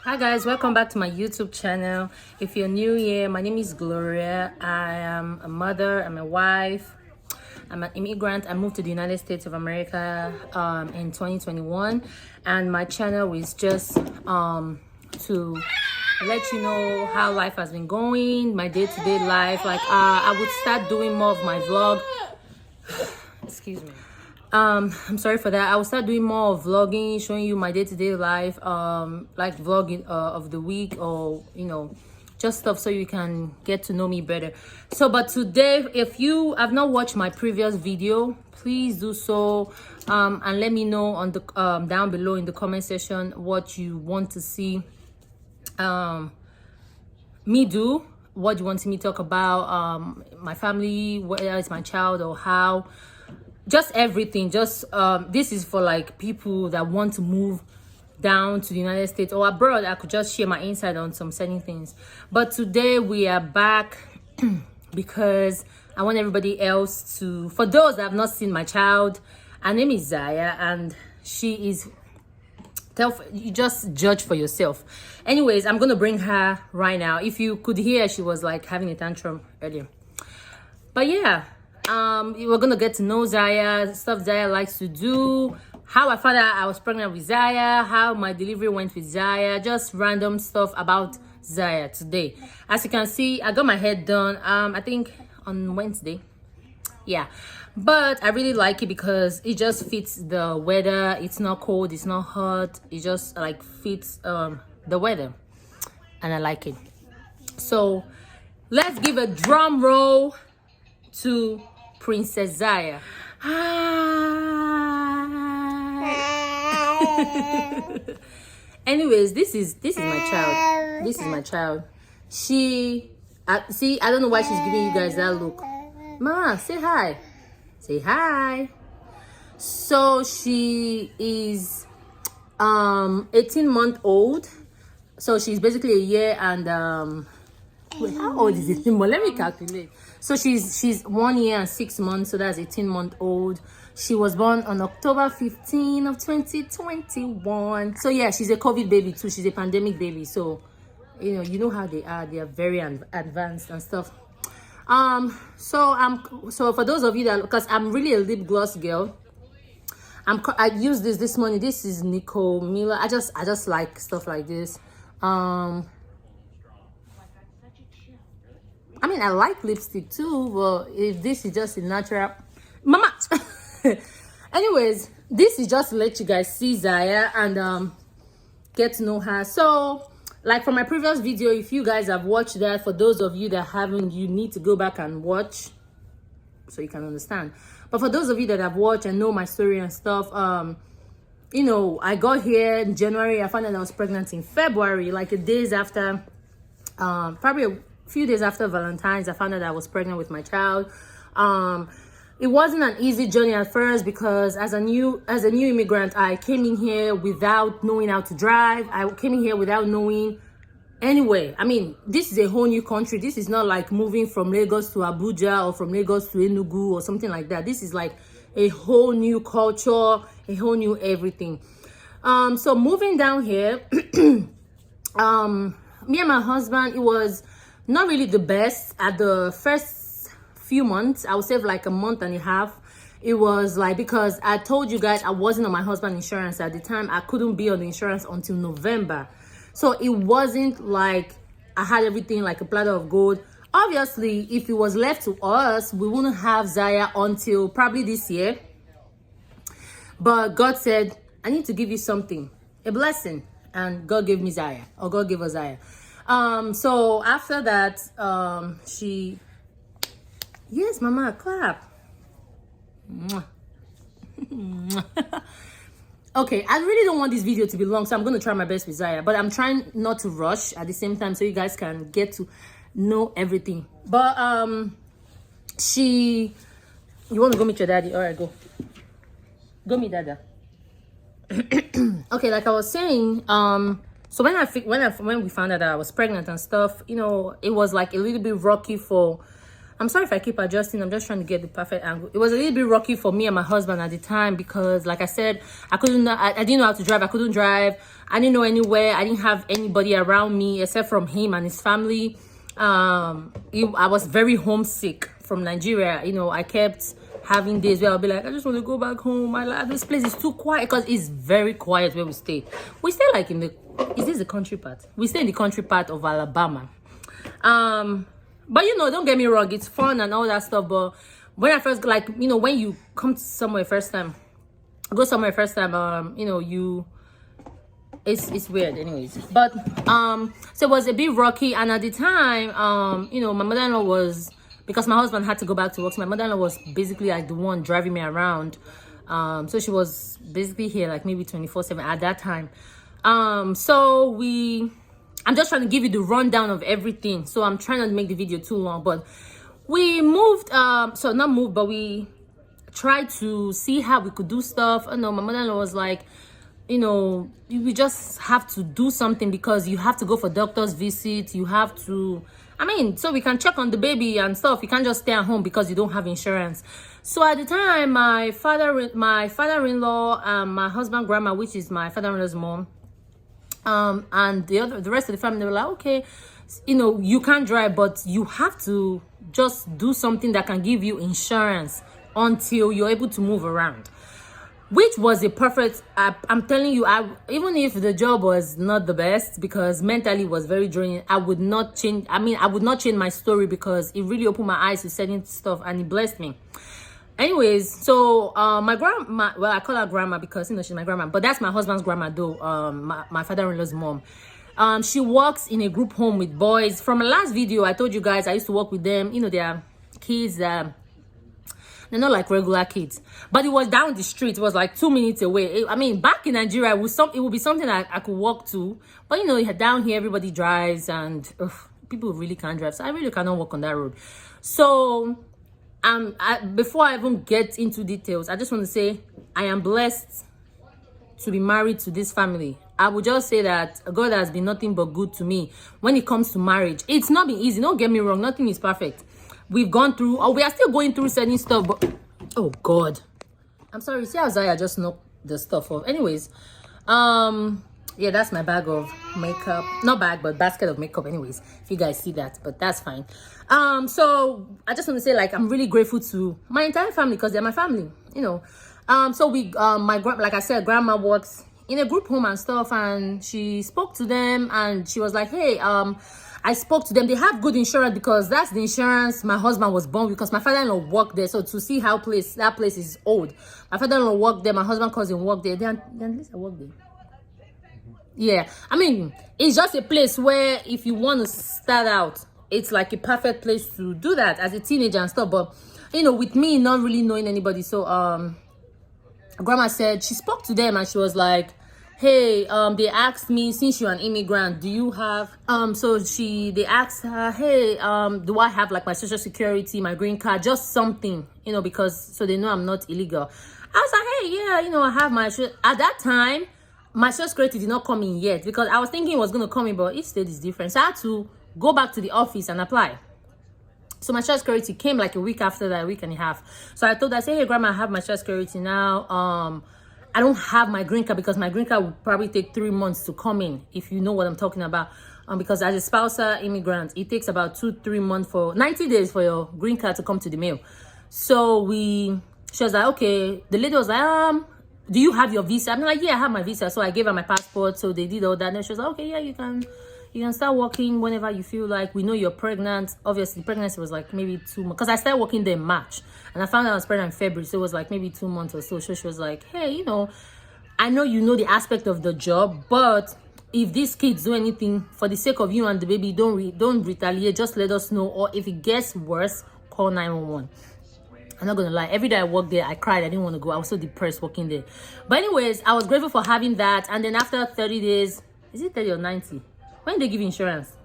Hi guys, welcome back to my YouTube channel. If you're new here, my name is Gloria. I am a mother, I'm a wife, I'm an immigrant. I moved to the United States of America in 2021, and my channel is just to let you know how life has been going, my day-to-day life. Like I would start doing more of my vlog. Excuse me. I'm sorry for that. I will start doing more of vlogging, showing you my day-to-day life, like vlogging of the week, or just stuff so you can get to know me better. So but today, if you have not watched my previous video, please do so, and let me know on the down below in the comment section what you want to see me do, what you want me to talk about, my family, whether it's my child or how, just everything. Just this is for like people that want to move down to the United States or abroad. I could just share my insight on some certain things. But today we are back because I want everybody else to, for those that have not seen my child, her name is Zaya, and she is, you just judge for yourself. Anyways, I'm gonna bring her right now. If you could hear, she was like having a tantrum earlier. But yeah, we're gonna get to know Zaya, stuff Zaya likes to do, how I found out I was pregnant with Zaya, how my delivery went with Zaya, just random stuff about Zaya today. As you can see, I got my hair done I think on Wednesday. Yeah, but I really like it because it just fits the weather. It's not cold, it's not hot, it just like fits the weather, and I like it. So let's give a drum roll to Princess Zaya. Hi. Anyways, this is my child. This is my child. She see, I don't know why she's giving you guys that look. Mama, say hi. Say hi. So she is 18-month-old. So she's basically a year and wait, how old is it? Let me calculate. So she's 1 year and 6 months, so that's 18-month-old. She was born on October 15 of 2021. So yeah, she's a COVID baby too. She's a pandemic baby. So you know how they are very advanced and stuff. So for those of you that, because I'm really a lip gloss girl, I used this morning. This is Nicole Miller. I just like stuff like this. I mean, I like lipstick too, but if this is just a natural, mama. Anyways, this is just to let you guys see Zaya and get to know her. So like from my previous video, if you guys have watched that, for those of you that haven't, you need to go back and watch so you can understand. But for those of you that have watched and know my story and stuff, I got here in January. I found out I was pregnant in February, like the days after, probably a few days after Valentine's. I found out I was pregnant with my child. It wasn't an easy journey at first because as a new immigrant, I came in here without knowing how to drive. I came in here without knowing anywhere. I mean, this is a whole new country. This is not like moving from Lagos to Abuja or from Lagos to Enugu or something like that. This is like a whole new culture, a whole new everything. So moving down here, me and my husband, it was not really the best at the first few months. I would say like a month and a half. It was like, because I told you guys I wasn't on my husband's insurance at the time. I couldn't be on the insurance until November. So it wasn't like I had everything like a platter of gold. Obviously, if it was left to us, we wouldn't have Zaya until probably this year. But God said, I need to give you something, a blessing. And God gave me Zaya, or God gave us Zaya. So after that, yes, mama, clap. Okay, I really don't want this video to be long, so I'm going to try my best with Zaya, but I'm trying not to rush at the same time so you guys can get to know everything. But you want to go meet your daddy? All right, go meet dada. Okay, like I was saying, so when we found out that I was pregnant and stuff, it was like a little bit rocky for I'm sorry if I keep adjusting. I'm just trying to get the perfect angle. It was a little bit rocky for me and my husband at the time because, like I said, I didn't know how to drive. I couldn't drive. I didn't know anywhere. I didn't have anybody around me except from him and his family. I was very homesick from Nigeria. I kept having days where I'll be like, I just want to go back home. This place is too quiet because it's very quiet where we stay. We stay like is this the country part? We stay in the country part of Alabama. But don't get me wrong, it's fun and all that stuff. But when I first when you come to somewhere first time, it's weird anyways. But so it was a bit rocky, and at the time, my mother-in-law was, because my husband had to go back to work, so my mother-in-law was basically like the one driving me around. So she was basically here like maybe 24/7 at that time. I'm just trying to give you the rundown of everything, so I'm trying not to make the video too long. But we moved, but we tried to see how we could do stuff. My mother-in-law was like, we just have to do something because you have to go for doctor's visits. You have to, so we can check on the baby and stuff. You can't just stay at home because you don't have insurance. So at the time, my father-in-law, my husband, grandma, which is my father-in-law's mom, and the rest of the family, they were like, okay, you can't drive, but you have to just do something that can give you insurance until you're able to move around, which was a perfect, I'm telling you, even if the job was not the best because mentally it was very draining, I would not change my story because it really opened my eyes to certain stuff and it blessed me. Anyways, so my grandma, well, I call her grandma because she's my grandma, but that's my husband's grandma though, my father-in-law's mom. She works in a group home with boys. From my last video, I told you guys I used to work with them. They are kids, they're not like regular kids, but it was down the street. It was like 2 minutes away. Back in Nigeria, it would be something I could walk to, but down here everybody drives and people really can't drive, so I really cannot walk on that road. So before I even get into details, I just want to say I am blessed to be married to this family. I would just say that God has been nothing but good to me when it comes to marriage. It's not been easy. Don't get me wrong. Nothing is perfect. We've gone through, or we are still going through certain stuff, but oh God, I'm sorry. See how Zaya just knocked the stuff off. Anyways, yeah, that's my bag of makeup. Not bag, but basket of makeup. Anyways, if you guys see that, but that's fine. So I just want to say, I'm really grateful to my entire family because they're my family. So we, like I said, grandma works in a group home and stuff, and she spoke to them, and she was like, hey, I spoke to them. They have good insurance because that's the insurance my husband was born with, because my father-in-law worked there. So to see how that place is old, my father-in-law worked there, my husband cousin worked there. Then at least I worked there. Yeah, it's just a place where if you want to start out, it's like a perfect place to do that as a teenager and stuff. But with me not really knowing anybody, so grandma said she spoke to them and she was like, hey, they asked me, since you're an immigrant, do you have they asked her, hey, do I have like my social security, my green card, just something, because so they know I'm not illegal. I was like, hey, yeah, I have my, at that time my social security did not come in yet because I was thinking it was going to come in, but each state is different, so I had to go back to the office and apply. So my social security came like a week after that, a week and a half. So I told her, I said, hey, grandma, I have my social security now. I don't have my green card because my green card would probably take 3 months to come in, if you know what I'm talking about. Because as a spousal immigrant, it takes about 2-3 months, for 90 days for your green card to come to the mail. So she was like, okay. The lady was like, do you have your visa? I'm like, yeah, I have my visa. So I gave her my passport. So they did all that. And she was like, okay, yeah, you can start working whenever you feel like. We know you're pregnant. Obviously, pregnancy was like maybe 2 months. Because I started working there in March. And I found out I was pregnant in February. So it was like maybe 2 months or so. So she was like, hey, I know you know the aspect of the job. But if these kids do anything for the sake of you and the baby, don't retaliate. Just let us know. Or if it gets worse, call 911. I'm not gonna lie, every day I worked there, I cried. I didn't want to go. I was so depressed working there. But anyways, I was grateful for having that. And then after 30 days, is it 30 or 90? When they give insurance?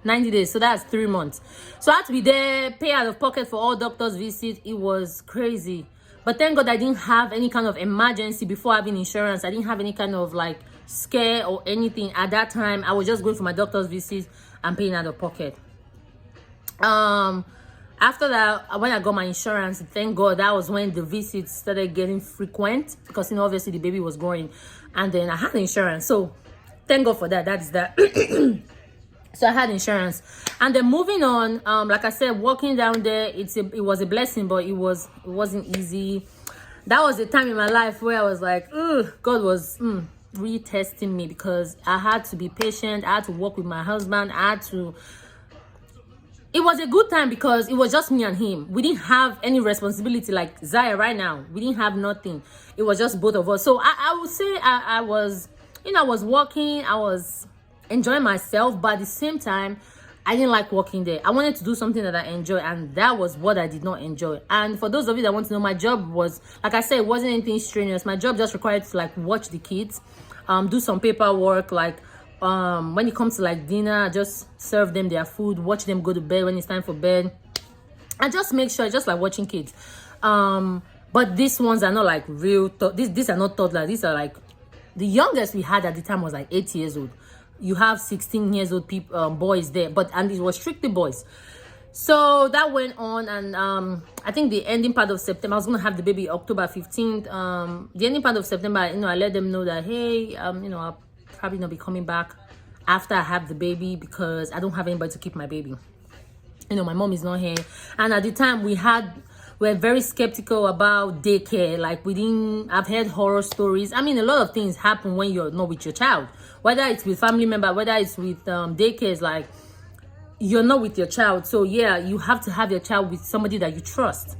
90 days. So that's 3 months. So I had to be there, pay out of pocket for all doctors' visits. It was crazy. But thank God I didn't have any kind of emergency before having insurance. I didn't have any kind of like scare or anything at that time. I was just going for my doctor's visits and paying out of pocket. After that, when I got my insurance, thank God, that was when the visits started getting frequent, because obviously the baby was growing, and then I had insurance. So thank God for that. That is that. So I had insurance, and then moving on, like I said, walking down there, it was a blessing, but it wasn't easy. That was a time in my life where I was like, ugh, God was really testing me, because I had to be patient. I had to work with my husband. It was a good time because it was just me and him. We didn't have any responsibility like Zaya right now. We didn't have nothing. It was just both of us. So I would say I was, I was working. I was enjoying myself, but at the same time, I didn't like working there. I wanted to do something that I enjoy, and that was what I did not enjoy. And for those of you that want to know, my job was, like I said, it wasn't anything strenuous. My job just required to like watch the kids, do some paperwork, like when it comes to like dinner, just serve them their food, watch them go to bed when it's time for bed, and just make sure, just like watching kids. But these ones are not like real, these are not toddlers. These are like, the youngest we had at the time was like 8 years old. You have 16 years old people, boys there, and it was strictly boys. So that went on, and I think the ending part of September, I was gonna have the baby October 15th. The ending part of September, I let them know that, hey, I'll probably not be coming back after I have the baby, because I don't have anybody to keep my baby. My mom is not here, and at the time we're very skeptical about daycare. Like, I've heard horror stories. I mean, a lot of things happen when you're not with your child, whether it's with family member, whether it's with daycares. Like, you're not with your child, so yeah, you have to have your child with somebody that you trust.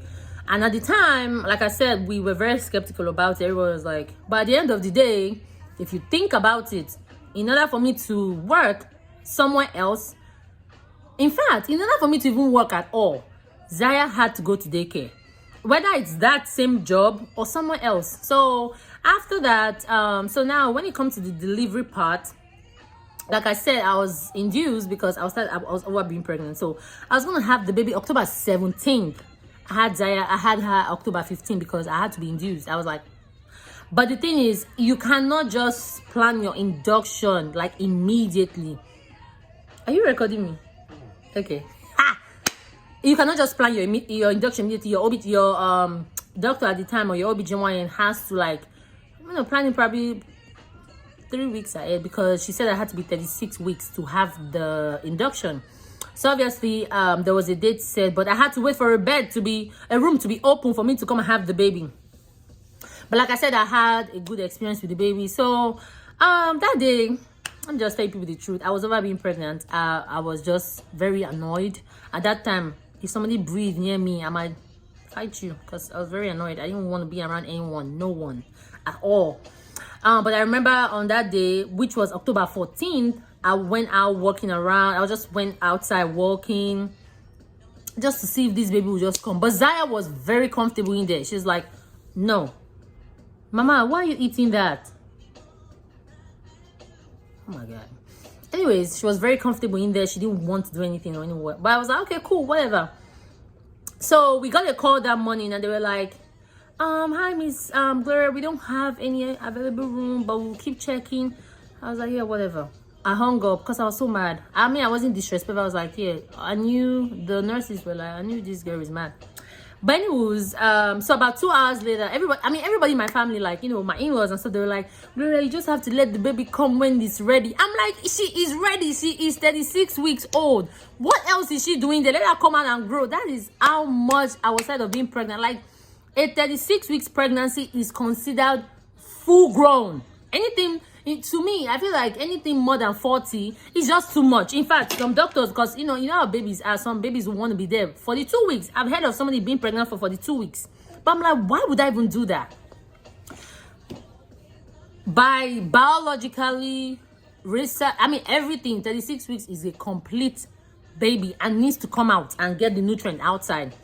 And at the time, like I said, we were very skeptical about it. Everyone was like, but at the end of the day, if you think about it, in order for me to work somewhere else, in fact, in order for me to even work at all, Zaya had to go to daycare, whether it's that same job or somewhere else. So after that, so now when it comes to the delivery part, like I said, I was induced because I was over being pregnant. So I was gonna have the baby October 17th. I had her October 15th because I had to be induced. I was like, but the thing is, you cannot just plan your induction like immediately. Are you recording me? Okay. You cannot just plan your induction immediately. Your doctor at the time, or your OBGYN, has to like, plan it probably 3 weeks ahead, because she said I had to be 36 weeks to have the induction. So obviously there was a date set, but I had to wait for a room to be open for me to come and have the baby. But like I said, I had a good experience with the baby. So that day, I'm just telling people the truth, I was over being pregnant. I was just very annoyed at that time. If somebody breathed near me, I might fight you, because I was very annoyed. I didn't want to be around anyone, no one at all. But I remember on that day, which was October 14th, I went out walking around. I just went outside walking just to see if this baby would just come. But Zaya was very comfortable in there. She's like, no. Mama, why are you eating that? Oh my God. Anyways, she was very comfortable in there. She didn't want to do anything or anywhere. But I was like, okay, cool, whatever. So we got a call that morning, and they were like, hi, Miss Gloria, we don't have any available room, but we'll keep checking. I was like, yeah, whatever. I hung up because I was so mad. I mean, I wasn't disrespectful. I was like, yeah, I knew the nurses were like, I knew this girl is mad. But anyways, so about 2 hours later, everybody in my family, like, my in-laws and stuff, they were like, Gloria, you just have to let the baby come when it's ready. I'm like, she is ready. She is 36 weeks old. What else is she doing there? Let her come out and grow. That is how much I was tired of being pregnant. Like, a 36 weeks pregnancy is considered full grown. To me, I feel like anything more than 40 is just too much. In fact, some doctors, because you know how babies are, some babies who want to be there 42 weeks. I've heard of somebody being pregnant for 42 weeks. But I'm like, why would I even do that? By biologically research, everything, 36 weeks is a complete baby and needs to come out and get the nutrient outside.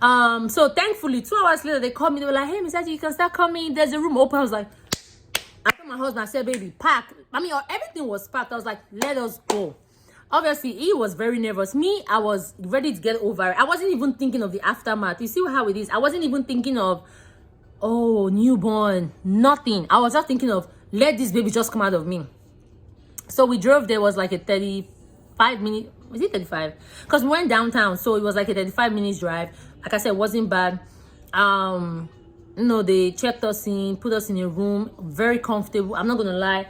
So thankfully 2 hours later they called me. They were like, hey, Miss Aji, you can start coming, there's a room open. I was like, I told my husband, I said, baby, pack. Everything was packed. I was like, let us go. Obviously he was very nervous. Me, I was ready to get over it. I wasn't even thinking of the aftermath. You see how it is? I wasn't even thinking of, oh, newborn, nothing. I was just thinking of, let this baby just come out of me. So we drove. There was like a 35 minutes. Was it 35? Because we went downtown, so it was like a 35 minutes drive. Like I said, it wasn't bad. You know, they checked us in, put us in a room, very comfortable. I'm not gonna lie,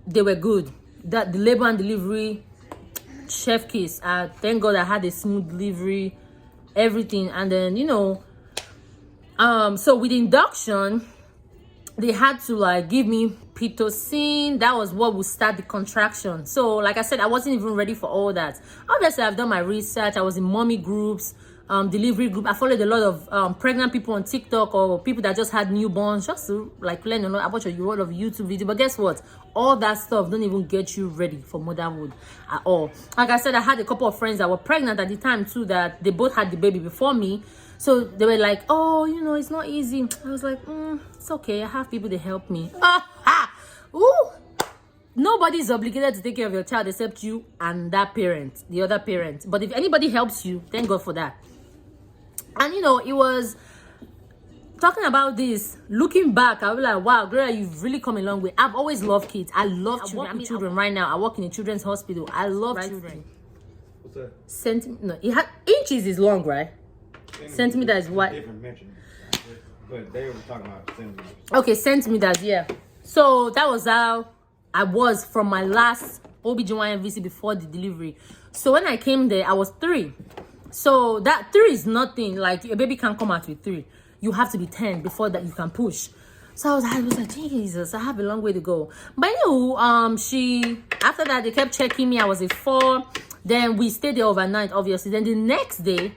they were good. That the labor and delivery, chef kiss. Thank God I had a smooth delivery, everything. And then, you know, so with induction, they had to like give me pitocin. That was what would start the contraction. So like I said, I wasn't even ready for all that. Obviously, I've done my research. I was in mommy groups, delivery group. I followed a lot of pregnant people on TikTok, or people that just had newborns, just to like learn a lot about a lot of YouTube video. But guess what? All that stuff don't even get you ready for motherhood at all. Like I said, I had a couple of friends that were pregnant at the time too, that they both had the baby before me. So they were like, oh, you know, it's not easy. I was like, it's okay. I have people to help me. Ooh. Nobody's obligated to take care of your child except you and that parent, the other parent. But if anybody helps you, thank God for that. And, you know, it was talking about this, looking back, I was like, wow, girl, you've really come a long way. I've always loved kids. I love children. I mean, children right now. I work in a children's hospital. I love children. What's that? No, it had inches is long, right? Centimeter is what? Different measurements, but they were talking about centimeters. Okay, centimeters, yeah. So that was how I was from my last OBGYN visit before the delivery. So when I came there, I was 3. So that 3 is nothing. Like, a baby can't come out with 3. You have to be 10 before that you can push. So I was like, Jesus, I have a long way to go. But anyway, after that, they kept checking me. I was a 4. Then we stayed there overnight, obviously. Then the next day,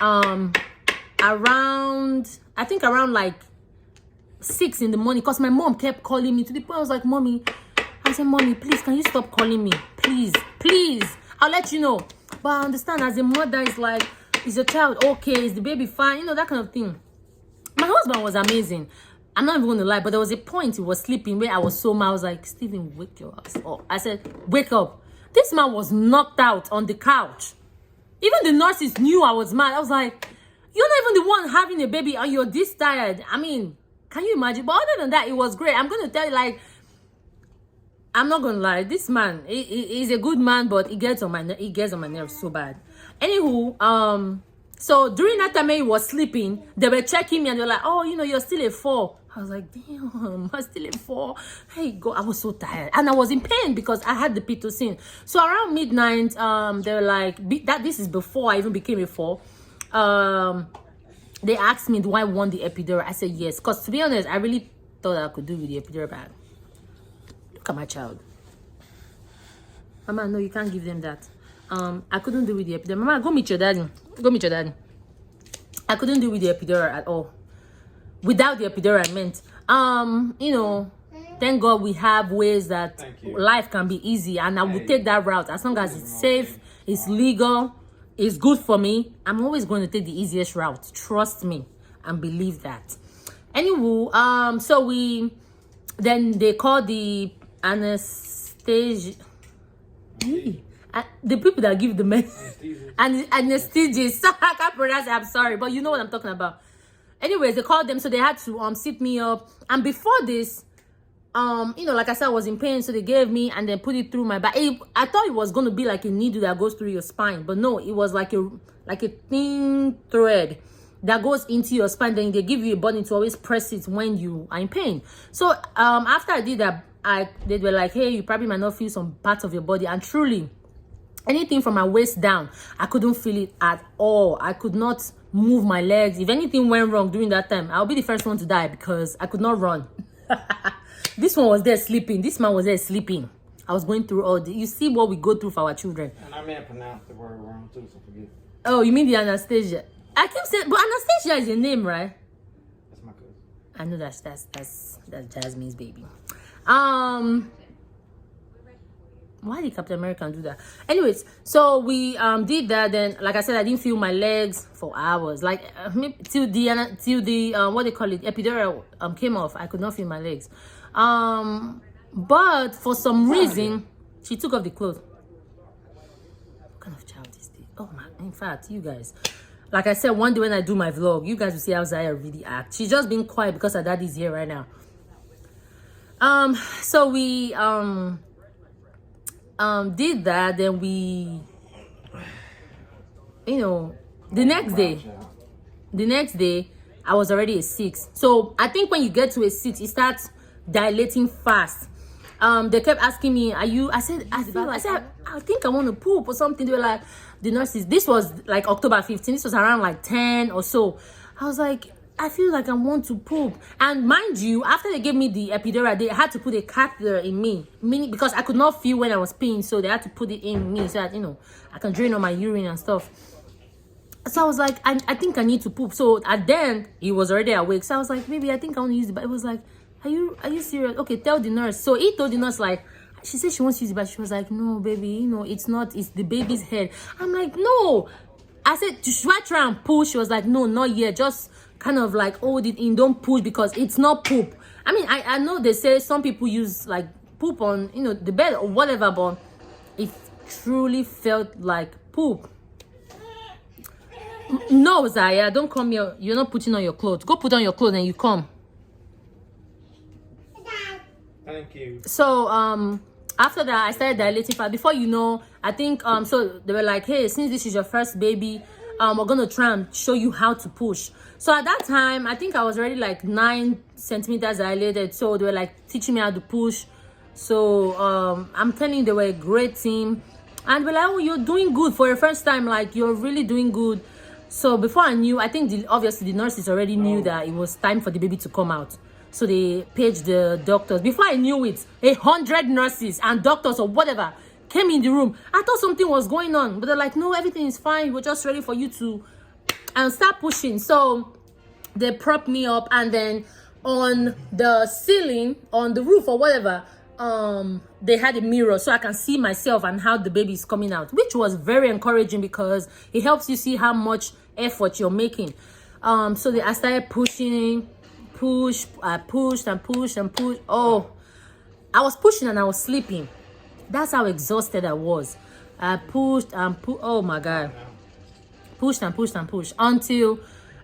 I think around like 6 in the morning, because my mom kept calling me, to the point I was like, Mommy, I said, Mommy, please, can you stop calling me? Please, I'll let you know. But I understand, as a mother, it's like, is your child okay? Is the baby fine? You know, that kind of thing. My husband was amazing. I'm not even going to lie, but there was a point he was sleeping where I was so mad. I was like, Stephen, wake your ass up. I said, wake up. This man was knocked out on the couch. Even the nurses knew I was mad. I was like, you're not even the one having a baby and you're this tired. I mean, can you imagine? But other than that, it was great. I'm going to tell you, like, I'm not going to lie. This man, he's a good man, but he gets on my nerves so bad. Anywho, so during that time when he was sleeping, they were checking me and they were like, oh, you know, you're still a 4. I was like, damn, I'm still a 4. Hey, go. I was so tired. And I was in pain because I had the pitocin. So around midnight, they were like, this is before I even became a 4. They asked me, do I want the epidural? I said yes. Because to be honest, I really thought I could do with the epidural bag. Look at my child. Mama, no, you can't give them that. I couldn't do with the epidural. Mama, go meet your daddy. Go meet your daddy. I couldn't do with the epidural at all. Without the epidural, I meant. You know, thank God we have ways that life can be easy. And I will take that route. As long as it's safe, it's legal, it's good for me, I'm always going to take the easiest route. Trust me and believe that. Anyway, so then they called the anesthesia. The people that give the medicine and anesthesiast. I can't pronounce it, I'm sorry, but you know what I'm talking about. Anyways, they called them, so they had to sit me up. And before this, you know, like I said, I was in pain, so they gave me and then put it through my back. I thought it was going to be like a needle that goes through your spine, but no, it was like a thin thread that goes into your spine. Then they give you a button to always press it when you are in pain. So after I did that, they were like, hey, you probably might not feel some parts of your body. And truly, anything from my waist down, I couldn't feel it at all. I could not move my legs. If anything went wrong during that time, I'll be the first one to die because I could not run. This one was there sleeping. This man was there sleeping. I was going through all the... You see what we go through for our children. And I may have pronounced the word wrong too, so forgive me. Oh, you mean the Anastasia? I keep saying... But Anastasia is a name, right? That's my cousin. I know that's Jasmine's baby. Why did Captain America do that? Anyways, so we did that. Then, like I said, I didn't feel my legs for hours. Like till the what they call it, epidural came off. I could not feel my legs. But for some reason, she took off the clothes. What kind of child is this? Oh my! In fact, you guys, like I said, one day when I do my vlog, you guys will see how Zaya really acts. She's just being quiet because her daddy's here right now. So we did that, then we, you know, the next day I was already a 6. So I think when you get to a 6, it starts dilating fast. They kept asking me, are you, I said I think I want to poop or something. They were like, the nurses, this was like October 15th, this was around like 10 or so. I was like, I feel like I want to poop. And mind you, after they gave me the epidural, they had to put a catheter in me, meaning because I could not feel when I was peeing, so they had to put it in me so that, you know, I can drain all my urine and stuff. So I was like, I think I need to poop. So at then he was already awake. So I was like, maybe I think I want to use it. But it was like, are you serious? Okay, tell the nurse. So he told the nurse, like, she said she wants to use it, but she was like, no, baby, you know, it's not, it's the baby's head. I'm like, no. I said, should I try and push? She was like, no, not yet. Just kind of like hold it in, don't push, because it's not poop. I mean, I know they say some people use like poop on, you know, the bed or whatever, but it truly felt like poop. No, Zaya, don't come here. You're not putting on your clothes. Go put on your clothes and you come. Thank you. So after that, I started dilating fast. Before you know, I think so they were like, hey, since this is your first baby, we're gonna try and show you how to push. So at that time, I think I was already like 9 centimeters dilated. So they were like teaching me how to push. So I'm telling you, they were a great team. And we're like, oh, you're doing good for your first time. Like, you're really doing good. So before I knew, I think obviously the nurses already knew that it was time for the baby to come out. So they paged the doctors. Before I knew it, 100 nurses and doctors or whatever came in the room. I thought something was going on, but they're like, no, everything is fine. We're just ready for you to start pushing. So they propped me up, and then on the ceiling, on the roof or whatever, they had a mirror so I can see myself and how the baby is coming out, which was very encouraging because it helps you see how much effort you're making. So I started pushing, I pushed and pushed and pushed. Oh, I was pushing and I was sleeping. That's how exhausted I was. I pushed and pushed. Oh my God. Pushed and pushed and pushed until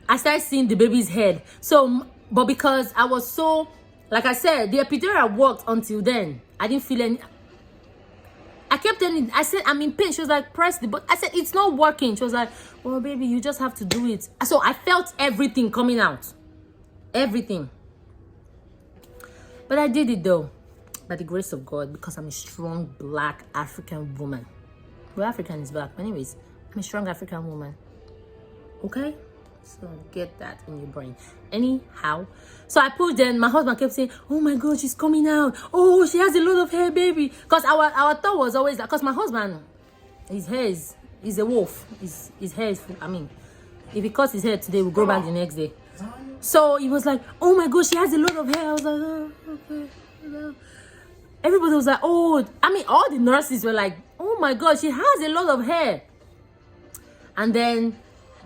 I started seeing the baby's head. So, but because I was so, like I said, the epidural worked until then. I didn't feel any. I kept telling, I said, I'm in pain. She was like, press the button. I said, it's not working. She was like, well, baby, you just have to do it. So I felt everything coming out. Everything. But I did it though, by the grace of God, because I'm a strong black African woman. Well, African is black, but anyways, I'm a strong African woman. Okay? So get that in your brain. Anyhow, so I pushed, then my husband kept saying, oh my God, she's coming out. Oh, she has a lot of hair, baby. Because our thought was always that, because my husband, his hair is a wolf. His hair is, I mean, if he cuts his hair today, we'll go back the next day. So he was like, oh my God, she has a lot of hair. I was like, oh, okay. Everybody was like, oh, I mean, all the nurses were like, oh my God, she has a lot of hair. And then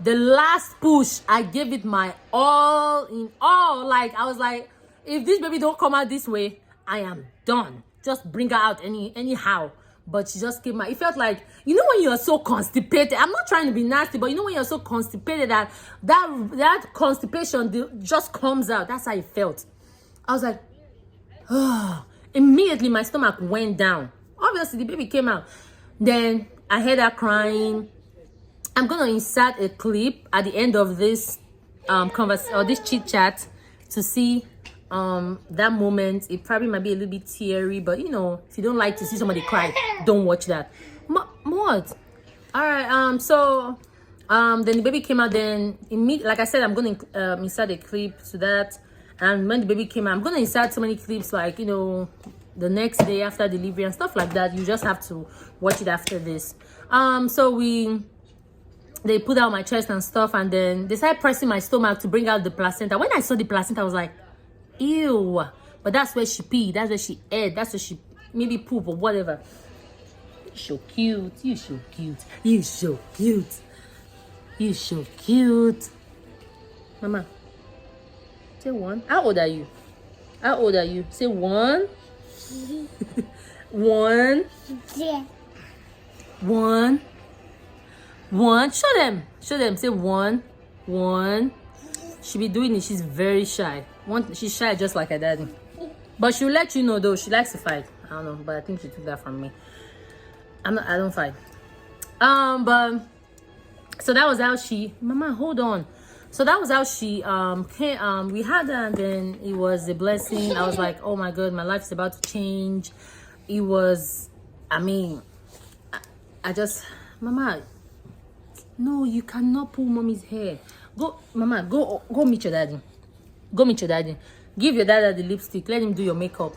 the last push, I gave it my all in all. Like, I was like, if this baby don't come out this way, I am done. Just bring her out anyhow. But she just came out. It felt like, you know, when you're so constipated. I'm not trying to be nasty, but you know when you're so constipated that constipation just comes out. That's how it felt. I was like, oh. Immediately my stomach went down. Obviously the baby came out. Then I heard her crying. I'm gonna insert a clip at the end of this this chit chat to see that moment. It probably might be a little bit teary, but you know, if you don't like to see somebody cry, don't watch that. What? All right. So then the baby came out. Then like I said, I'm gonna insert a clip to that. And when the baby came out, I'm gonna insert so many clips, like, you know, the next day after delivery and stuff like that. You just have to watch it after this. So they put out my chest and stuff, and then they started pressing my stomach to bring out the placenta. When I saw the placenta, I was like, ew. But that's where she peed, that's where she ate, that's where she maybe poop or whatever. You're so cute. You're so cute. You're so cute. You're so cute. Mama, say one. How old are you? How old are you? Say one. One. Yeah. One. One. Show them. Show them. Say one. One. She be doing it. She's very shy. She's shy just like her daddy. But she'll let you know though. She likes to fight. I don't know, but I think she took that from me. I don't fight. But so that was how she, mama, hold on. So that was how she came, we had her, and then it was a blessing. I was like, oh my god, my life is about to change. It was, I mean, I just, mama, no, you cannot pull mommy's hair. Go, mama, go meet your daddy. Go meet your daddy. Give your dad the lipstick. Let him do your makeup.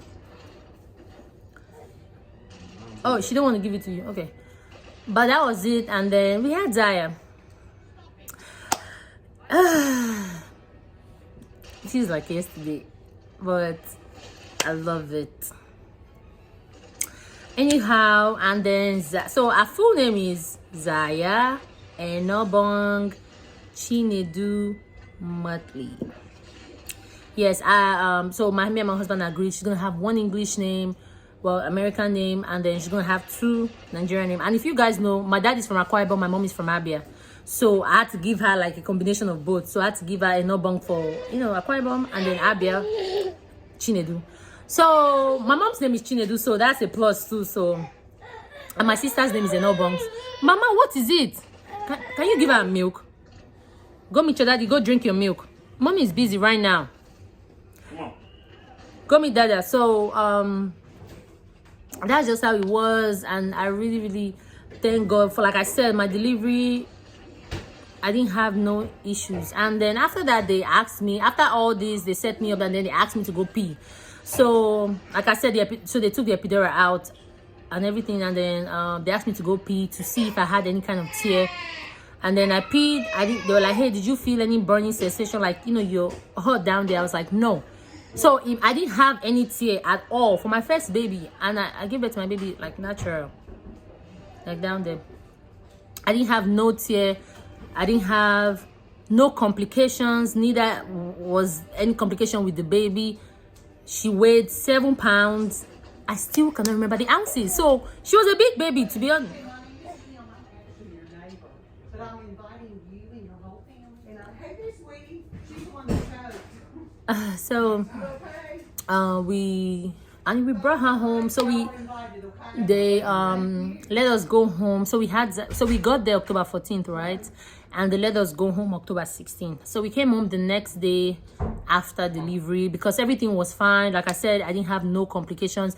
Oh, she don't want to give it to you. Okay. But that was it. And then we had Zaya. It feels like yesterday, but I love it. Anyhow, and then so our full name is Zaya Enobong Chinedu Matley. Yes, so me and my husband agreed she's gonna have one English name, well, American name, and then she's gonna have two Nigerian name. And if you guys know, my dad is from Akwa Ibom, my mom is from Abia. So I had to give her like a combination of both. So I had to give her a Nobong for, Akwa Ibom, and then Abia, Chinedu. So my mom's name is Chinedu, so that's a plus too. So, and my sister's name is Enobong. Mama, what is it? Can you give her milk? Go meet your daddy, go drink your milk. Mommy is busy right now. Come on. Go meet dada. So that's just how it was, and I really, really thank God for, like I said, my delivery. I didn't have no issues. And then after that, they asked me, after all this, they set me up, and then they asked me to go pee. So like I said, so they took the epidural out and everything, and then they asked me to go pee to see if I had any kind of tear. And then I peed. They were like, hey, did you feel any burning sensation, like you're hot down there? I was like, no. So if I didn't have any tear at all for my first baby, and I gave birth to my baby like natural, like down there. I didn't have no tear. I didn't have no complications. Neither was any complication with the baby. She weighed 7 pounds. I still cannot remember the ounces. So she was a big baby, to be honest. We brought her home. So they let us go home. So we got there October 14th, right? And they let us go home October 16th. So we came home the next day after delivery because everything was fine. Like I said, I didn't have no complications.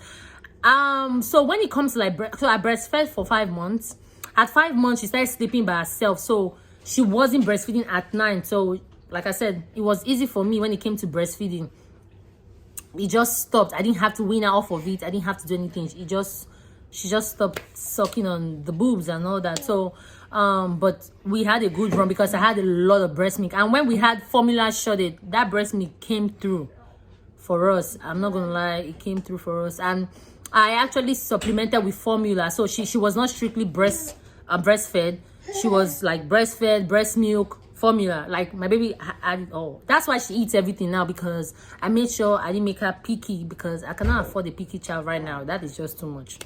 So when it comes to I breastfed for 5 months. At 5 months, she started sleeping by herself. So she wasn't breastfeeding at 9. So like I said, it was easy for me when it came to breastfeeding. It just stopped. I didn't have to wean her off of it. I didn't have to do anything. She just stopped sucking on the boobs and all that. So but we had a good run because I had a lot of breast milk, and when we had formula shorted, that breast milk came through for us. I'm not gonna lie, it came through for us. And I actually supplemented with formula, so she was not strictly breastfed. She was like breastfed, breast milk, formula. Like my baby had it all. That's why she eats everything now, because I made sure I didn't make her picky, because I cannot afford a picky child right now. That is just too much.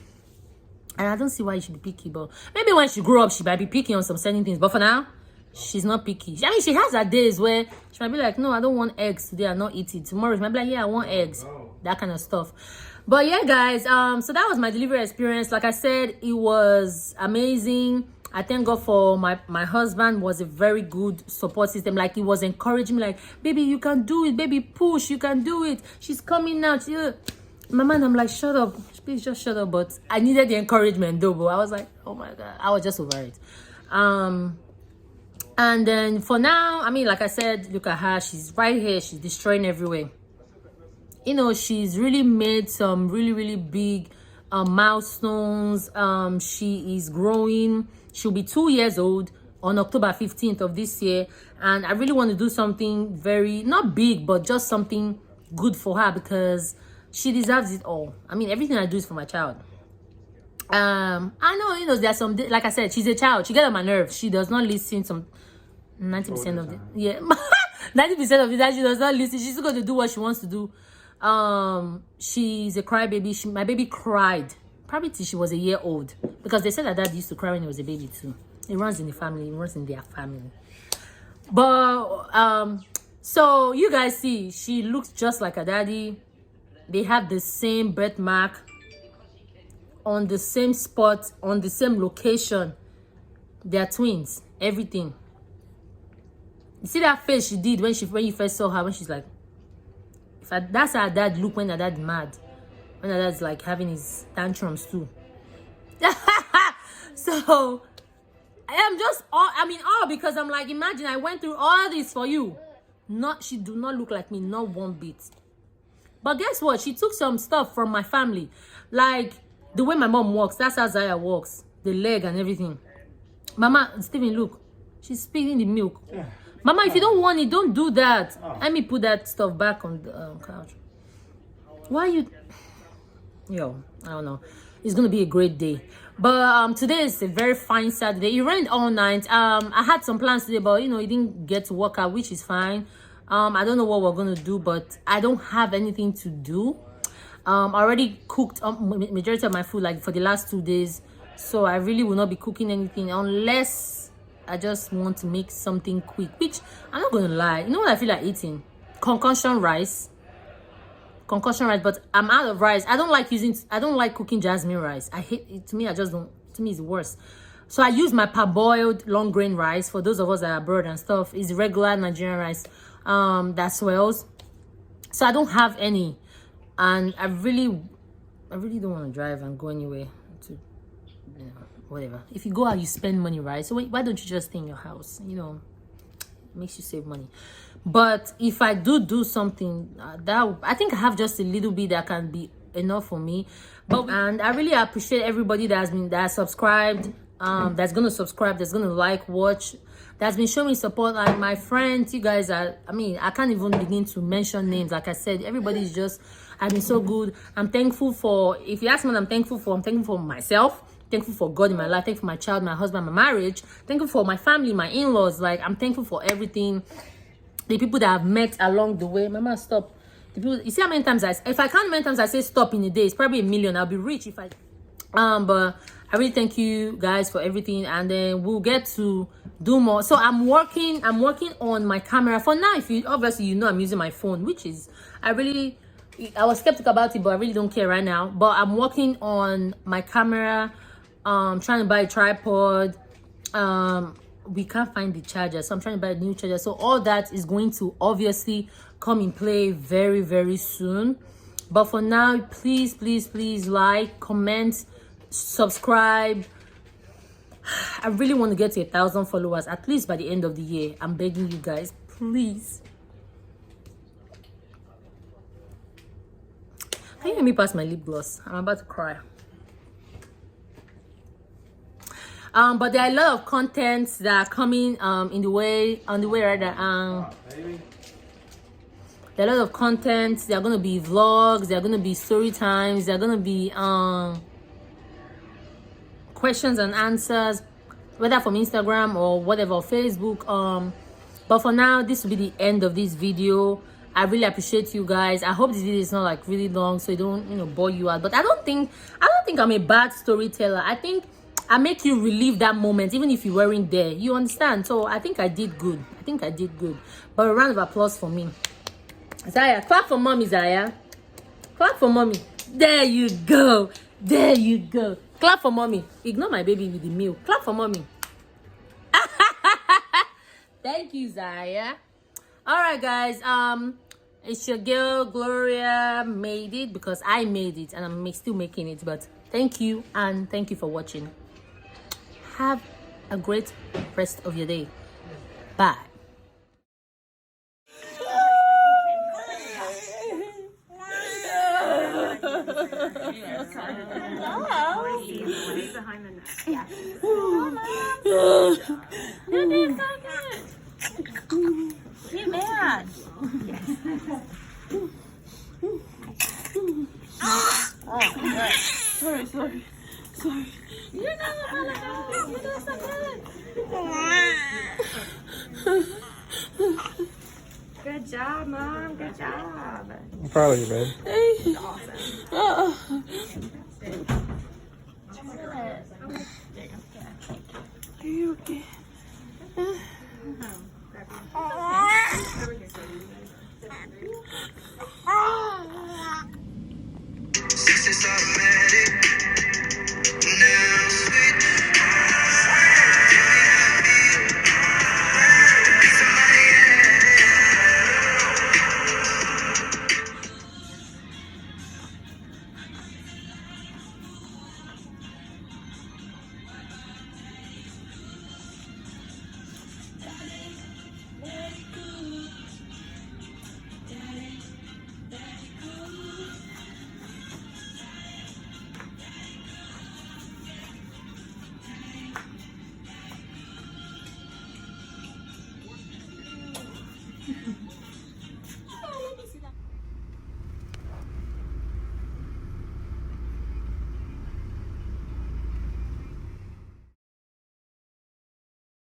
And I don't see why you should be picky, but maybe when she grow up, she might be picky on some certain things. But for now, she's not picky. I mean, she has her days where she might be like, no, I don't want eggs today, I'll not eat it. Tomorrow, she might be like, yeah, I want eggs. That kind of stuff. But yeah, guys, so that was my delivery experience. Like I said, it was amazing. I thank God for my husband. Was a very good support system. Like, he was encouraging me, like, baby, you can do it. Baby, push, you can do it. She's coming out. My man, I'm like, shut up, please just shut up. But I needed the encouragement though, but I was like, oh my god, I was just over it. And then for now, I mean, like I said, look at her, she's right here, she's destroying everywhere. She's really made some really big milestones. She is growing. She'll be 2 years old on October 15th of this year, and I really want to do something very, not big, but just something good for her, because she deserves it all. I mean, everything I do is for my child. I know, there's some, like I said, she's a child. She gets on my nerves. She does not listen. Some 90% of it. Yeah. 90% of it that she does not listen. She's going to do what she wants to do. She's a crybaby. My baby cried probably till she was a year old, because they said that dad used to cry when he was a baby too. It runs in the family. It runs in their family. But, so you guys see, she looks just like her daddy. They have the same birthmark. on the same spot, on the same location. They are twins. Everything. You see that face she did when you first saw her, when she's like, that's how her dad look when her dad mad. When her dad's like having his tantrums too. So I'm just all because I'm like, imagine I went through all this for you. She do not look like me, not one bit. But guess what? She took some stuff from my family. Like the way my mom walks, that's how Zaya walks. The leg and everything. Mama, Steven, look. She's spilling the milk. Mama, if you don't want it, don't do that. Let me put that stuff back on the couch. Why you... Yo, I don't know. It's going to be a great day. But today is a very fine Saturday. It rained all night. I had some plans today, but, you know, it didn't get to work out, which is fine. I don't know what we're going to do, but I don't have anything to do. I already cooked majority of my food, like, for the last 2 days. So I really will not be cooking anything unless I just want to make something quick, which I'm not going to lie. You know what I feel like eating? Concussion rice, but I'm out of rice. I don't like cooking jasmine rice. I hate it. To me, it's worse. So I use my parboiled long grain rice. For those of us that are abroad and stuff, is regular Nigerian rice that swells. So I don't have any, and I really don't want to drive and go anywhere to, you know, whatever. If you go out, you spend money, right? So why don't you just stay in your house? You know, it makes you save money. But if I do something, that I think I have just a little bit that can be enough for me. And I really appreciate everybody that subscribed, that's gonna subscribe, that's gonna like, watch, that's been showing support. Like my friends, you guys are, I can't even begin to mention names. Like I said, everybody's just, I've been so good. I'm thankful for, if you ask me what I'm thankful for myself, thankful for God in my life, thankful for my child, my husband, my marriage, thankful for my family, my in-laws. Like, I'm thankful for everything. The people that I've met along the way. Mama, stop. The people, you see how many times if I count how many times I say stop in a day, it's probably 1 million. I'll be rich if I but I really thank you guys for everything, and then we'll get to do more. So I'm working on my camera for now. If you obviously, you know, I'm using my phone, which is I was skeptical about it, but I really don't care right now. But I'm working on my camera, trying to buy a tripod. We can't find the charger, so I'm trying to buy a new charger. So all that is going to obviously come in play very, very soon. But for now, please like, comment, subscribe. I really want to get to 1,000 followers at least by the end of the year. I'm begging you guys, please. Can you hear me pass my lip gloss? I'm about to cry. But there are a lot of contents that are coming on the way rather. There are a lot of contents. There are going to be vlogs, there are going to be story times, there are going to be questions and answers, whether from Instagram or whatever, or Facebook. But for now, this will be the end of this video. I really appreciate you guys. I hope this video is not like really long, so it don't, you know, bore you out. But I don't think I'm a bad storyteller. I think I make you relive that moment, even if you weren't there. You understand? So I think I did good. But a round of applause for me. Zaya, clap for mommy, Zaya. Clap for mommy. There you go. Clap for mommy. Ignore my baby with the milk. Clap for mommy. Thank you, Zaya. All right, guys. It's your girl Gloria made it, because I made it and I'm still making it. But thank you, and thank you for watching. Have a great rest of your day. Bye. Behind the neck. Yeah. You did so good. Get mad. Oh, sorry. You're not apologize. You're doing so good. Good job, Mom. Good job. I'm proud of you, babe. Awesome.